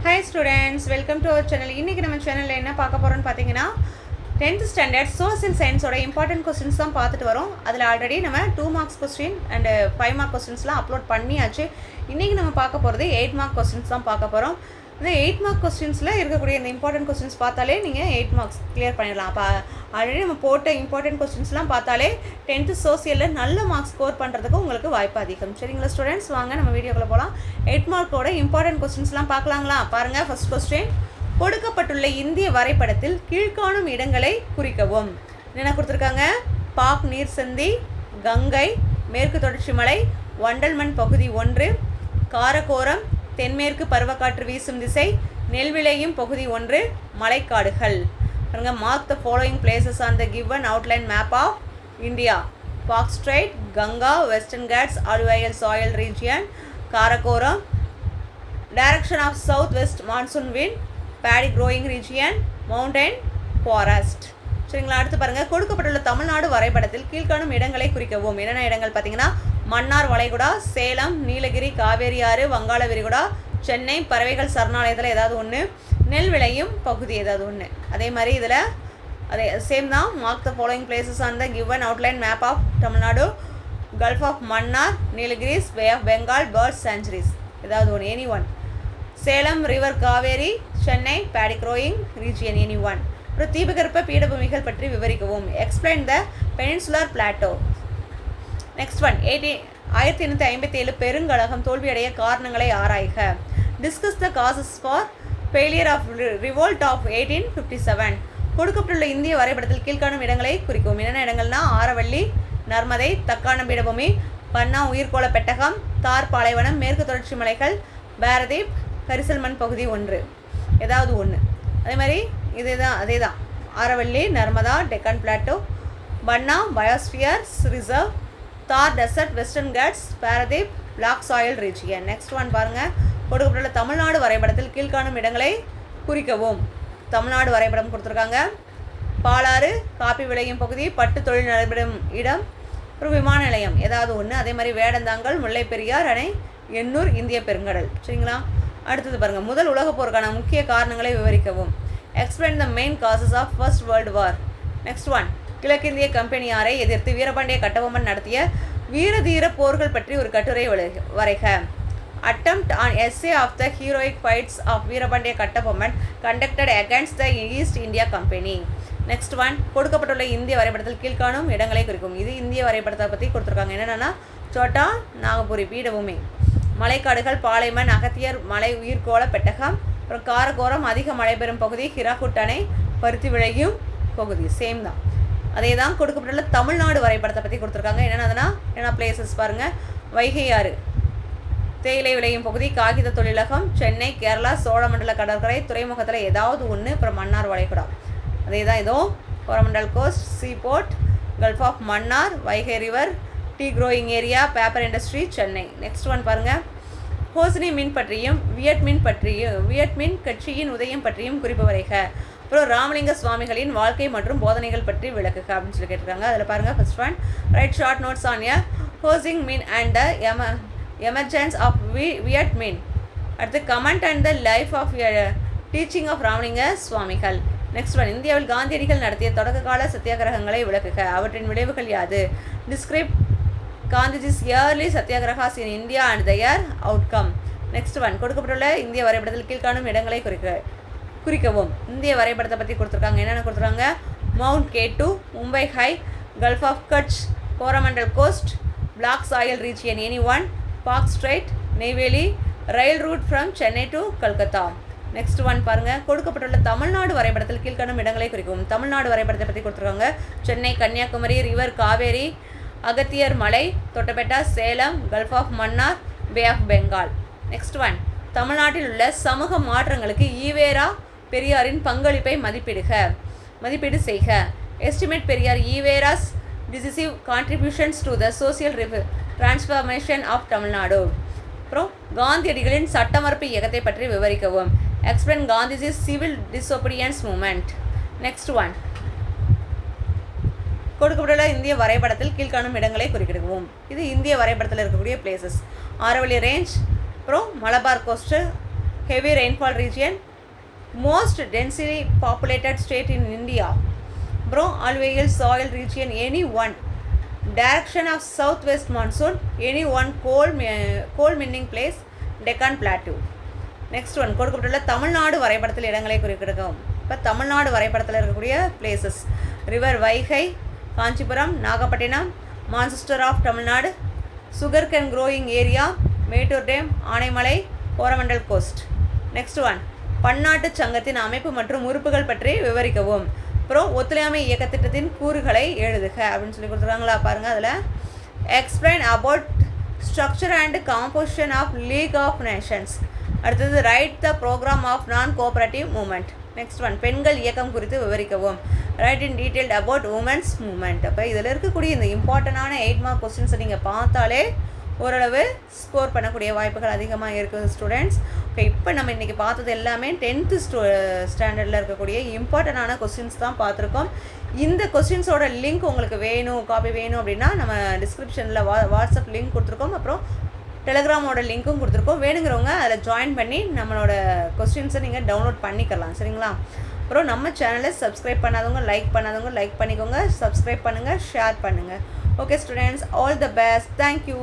Hi students, welcome to our channel. இன்றைக்கி நம்ம சேனலில் என்ன பார்க்க போகிறோன்னு பார்த்தீங்கன்னா 10th ஸ்டாண்டர்ட் சோசியல் சயின்ஸோட இம்பார்ட்டன்ட் கொஸ்டின்ஸ் தான் பார்த்துட்டு வரோம். அதில் ஆல்ரெடி நம்ம 2 மார்க்ஸ் கொஸ்டின் அண்டு 5 மார்க் கொஸ்டின்ஸ்லாம் அப்லோட் பண்ணியாச்சு. இன்றைக்கி நம்ம பார்க்க போகிறது 8 மார்க் கொஸ்டின்ஸ் தான் பார்க்க போகிறோம். இந்த 8 மார்க் கொஸ்டின்ஸில் இருக்கக்கூடிய இந்த இம்பார்ட்டன்ட் கொஸ்டின்ஸ் பார்த்தாலே நீங்கள் 8 மார்க்ஸ் கிளியர் பண்ணிடலாம். அப்போ ஆல்ரெடி நம்ம போட்ட இம்பார்ட்டன்ட் கொஸ்டின்ஸ்லாம் பார்த்தாலே 10th சோசியலில் நல்ல மார்க்ஸ் ஸ்கோர் பண்ணுறதுக்கு உங்களுக்கு வாய்ப்பு அதிகம். சரிங்களா ஸ்டூடெண்ட்ஸ், வாங்க நம்ம வீடியோக்குள்ளே போகலாம். 8 மார்க்கோட இம்பார்ட்டன்ட் கொஸ்டின்ஸ்லாம் பார்க்கலாங்களா? பாருங்கள், ஃபர்ஸ்ட் கொஸ்டின், கொடுக்கப்பட்டுள்ள இந்திய வரைபடத்தில் கீழ்காணும் இடங்களை குறிக்கவும். என்ன கொடுத்துருக்காங்க? பாக் நீர் சந்தி, கங்கை, மேற்கு தொடர்ச்சி மலை, வண்டல்மண் பகுதி 1, காரகோரம், தென்மேற்கு பருவக்காற்று வீசும் திசை, நெல் விளையும் பகுதி 1, மலைக்காடுகள். பாருங்க, mark the following places on the given outline map of India. Palk Strait, Ganga, western Ghats, alluvial soil region, Karakoram, direction of south west monsoon wind, paddy growing region, mountain forest. சரிங்களா, அடுத்து பாருங்கள், கொடுக்கப்பட்டுள்ள தமிழ்நாடு வரைபடத்தில் கீழ்காணும் இடங்களை குறிக்கவும். என்னென்ன இடங்கள் பார்த்தீங்கன்னா மன்னார் வளைகுடா, சேலம், நீலகிரி, காவேரி ஆறு, வங்காள விரிகுடா, சென்னை, பறவைகள் சரணாலயத்தில் ஏதாவது ஒன்று, நெல் விளையும் பகுதி ஏதாவது ஒன்று. அதே மாதிரி இதில் அதே சேம் தான். Mark the following places on the given outline map of Tamil Nadu. Gulf of Mannar, Nilgiris, bay of Bengal, birds sanctuaries ஏதாவது ஒன்று, any one. Salem, river Kaveri, Chennai, paddy growing region, any one. அப்புறம் தீபகற்ப பீடபூமிகள் பற்றி விவரிக்கவும். Explain the peninsular plateau. Next one, 1857 பெருங்கழகம் தோல்வியடைய காரணங்களை ஆராய்க. Discuss the causes for failure of revolt of 1857. கொடுக்கப்பட்டுள்ள இந்திய வரைபடத்தில் கீழ்காணும் இடங்களை குறிக்கவும். என்னென்ன இடங்கள்னா ஆரவள்ளி, நர்மதை, தக்காணம் பீடபூமி, பன்னா உயிர்கோள பெட்டகம், தார் பாலைவனம், மேற்கு தொடர்ச்சி மலைகள், பாரதீப், கரிசல்மண் பகுதி 1 ஏதாவது ஒன்று. அதே மாதிரி அதே தான் ஆரவள்ளி, நர்மதா, டெக்கன் பிளாட்டோ, பன்னா பயோஸ்பியர்ஸ் ரிசர்வ், தார் dessert, western God's, Paradip, black soil region. Next one பாருங்கள், கொடுக்கப்பட்டுள்ள தமிழ்நாடு வரைபடத்தில் கீழ்காணும் இடங்களை குறிக்கவும். தமிழ்நாடு வரைபடம் கொடுத்துருக்காங்க. பாலாறு, காப்பி விளையும் பகுதி, பட்டு தொழில் நடைபெறும் இடம், ஒரு விமான நிலையம் ஏதாவது ஒன்று. அதே மாதிரி வேடந்தாங்கல், முல்லை பெரியார் அணை, எண்ணூர், இந்திய பெருங்கடல். சரிங்களா, அடுத்தது பாருங்கள், முதல் உலகப் போருக்கான முக்கிய காரணங்களை விவரிக்கவும். Explain the main causes of first world war. Next one, கிழக்கிந்திய கம்பெனியாரை எதிர்த்து வீரபாண்டிய கட்டபொம்மன் நடத்திய வீரதீர போர்கள் பற்றி ஒரு கட்டுரை வரைக. Attempt an essay of the heroic fights of Veerapandiya Kattabomman conducted against the East India Company. Next one, கொடுக்கப்பட்டுள்ள இந்திய வரைபடத்தில் கீழ்காணும் இடங்களை குறிக்கும். இது இந்திய வரைபடத்தை பற்றி கொடுத்துருக்காங்க. என்னென்னா சோட்டா நாகபுரி பீடபூமி, மலைக்காடுகள், பாலைமன், அகத்தியர் மலை உயிர்கோள பெட்டகம், அப்புறம் காரகோரம் அதிக மழை பெறும் பகுதி, ஹிராகுட் அணை, பருத்தி விளையும் பகுதி. சேம் தான். அதே தான் கொடுக்கப்பட்டுள்ள தமிழ்நாடு வரைபடத்தை பற்றி கொடுத்துருக்காங்க. என்னென்னா பிளேசஸ் பாருங்கள், வைகை ஆறு, தேயிலை விளையும் பகுதி, காகித தொழிலகம், சென்னை, கேரளா, சோழமண்டல கடற்கரை, துறைமுகத்தில் ஏதாவது ஒன்று, அப்புறம் மன்னார் வளைகுடா. அதே தான் இதோ Coromandel coast, seaport, gulf of Mannar, Vaigai river, tea growing area, paper industry, Chennai. Next one பாருங்கள், ஹோசினி மின் பற்றியும் வியட்மின் கட்சியின் உதயம் பற்றியும் குறிப்பு வரைக. அப்புறம் ராமலிங்க சுவாமிகளின் வாழ்க்கை மற்றும் போதனைகள் பற்றி விளக்குக அப்படின்னு சொல்லி கேட்டிருக்காங்க. அதில் பாருங்கள், first one, write short notes on a Ho Chi Minh and the emergence of Viet Minh. அடுத்து comment and the life of teaching of Ramalinga Swamigal. Next one, இந்தியாவில் காந்தியடிகள் நடத்திய தொடக்க கால சத்தியாகிரகங்களை விளக்குக. அவற்றின் விளைவுகள் யாது? Describe Gandhiji's early satyagrahas in India and their outcome. Next one, கொடுக்கப்பட்டுள்ள இந்திய வரைபடத்தில் கீழ்காணும் இடங்களை குறிக்கவும். இந்திய வரைபடத்தை பற்றி கொடுத்துருக்காங்க. என்னென்ன கொடுத்துருக்காங்க? Mount K2, Mumbai high, gulf of Kutch, Coromandel cost, black soil region, any one, Bagh straight, Neyveli, rail root from Chennai to Calcutta. Next one பாருங்கள், கொடுக்கப்பட்டுள்ள தமிழ்நாடு வரைபடத்தில் கீழ்காணும் இடங்களை குறிக்கவும். தமிழ்நாடு வரைபடத்தை பற்றி கொடுத்துருக்காங்க. Chennai, Kanyakumari, river Kaveri, Agathiyar Malai, Doddabetta, Salem, gulf of Mannar, bay of Bengal. Next one, தமிழ்நாட்டில் உள்ள சமூக மாற்றங்களுக்கு ஈவேரா பெரியாரின் பங்களிப்பை மதிப்பீடு செய்க. Estimate Periyar E V Ra's decisive contributions to the social transformation of Tamil Nadu. அப்புறம் காந்தியடிகளின் சட்டமறுப்பு இயக்கத்தை பற்றி விவரிக்கவும். Explain Gandhiji's civil disobedience movement. Next one, கொடுக்கப்பட்டுள்ள இந்திய வரைபடத்தில் கீழ்காணும் இடங்களை குறிப்பிடுவோம். இது இந்திய வரைபடத்தில் இருக்கக்கூடிய பிளேசஸ். ஆரவள்ளி ரேஞ்ச், அப்புறம் Malabar ghost, heavy rainfall region, most densely populated state in India. Bro, alluvial soil region, any one. Direction of southwest monsoon, any one coal mining place, Deccan Plateau. Next one கொடுக்கப்பட்டுள்ள தமிழ்நாடு வரைபடத்தில் இடங்களை குறிப்பிடுவோம். இப்போ தமிழ்நாடு வரைபடத்தில் இருக்கக்கூடிய places river Vaigai, Kanchipuram, Nagapattinam, Manchester of Tamil Nadu, sugar cane growing area, Mettur dam, Anaimalai, Coromandel cost. Next one பன்னாட்டு சங்கத்தின் அமைப்பு மற்றும் உறுப்புகள் பற்றி விவரிக்கவும். அப்புறம் ஒத்துழையாமை இயக்க திட்டத்தின் கூறுகளை எழுதுக அப்படின்னு சொல்லி கொடுத்துருக்காங்களா பாருங்கள். அதில் explain about structure and composition of League of Nations. அடுத்தது write the programme of non cooperative movement. Next one பெண்கள் இயக்கம் குறித்து விவரிக்கவும். Write in detailed about women's movement. அப்போ இதில் இருக்கக்கூடிய இந்த இம்பார்ட்டண்டான 8 மார்க் கொஸ்டின்ஸை நீங்கள் பார்த்தாலே ஓரளவு ஸ்கோர் பண்ணக்கூடிய வாய்ப்புகள் அதிகமாக இருக்குது ஸ்டூடெண்ட்ஸ். ஓகே, இப்போ நம்ம இன்றைக்கி பார்த்தது எல்லாமே 10th ஸ்டாண்டர்டில் இருக்கக்கூடிய இம்பார்ட்டண்டான கொஸ்டின்ஸ் தான் பார்த்துருக்கோம். இந்த கொஸ்டின்ஸோட லிங்க் உங்களுக்கு வேணும், காப்பி வேணும் அப்படின்னா நம்ம டிஸ்கிரிப்ஷனில் வாட்ஸ்அப் லிங்க் கொடுத்துருக்கோம். அப்புறம் டெலகிராமோட லிங்க்கும் கொடுத்துருக்கோம். வேணுங்கிறவங்க அதில் ஜாயின் பண்ணி நம்மளோட கொஸ்டின்ஸை நீங்கள் டவுன்லோட் பண்ணிக்கலாம். சரிங்களா? அப்புறம் நம்ம சேனலை சப்ஸ்கிரைப் பண்ணாதவங்க லைக் பண்ணிக்கோங்க. சப்ஸ்கிரைப் பண்ணுங்கள், ஷேர் பண்ணுங்கள். Okay students, all the best. Thank you.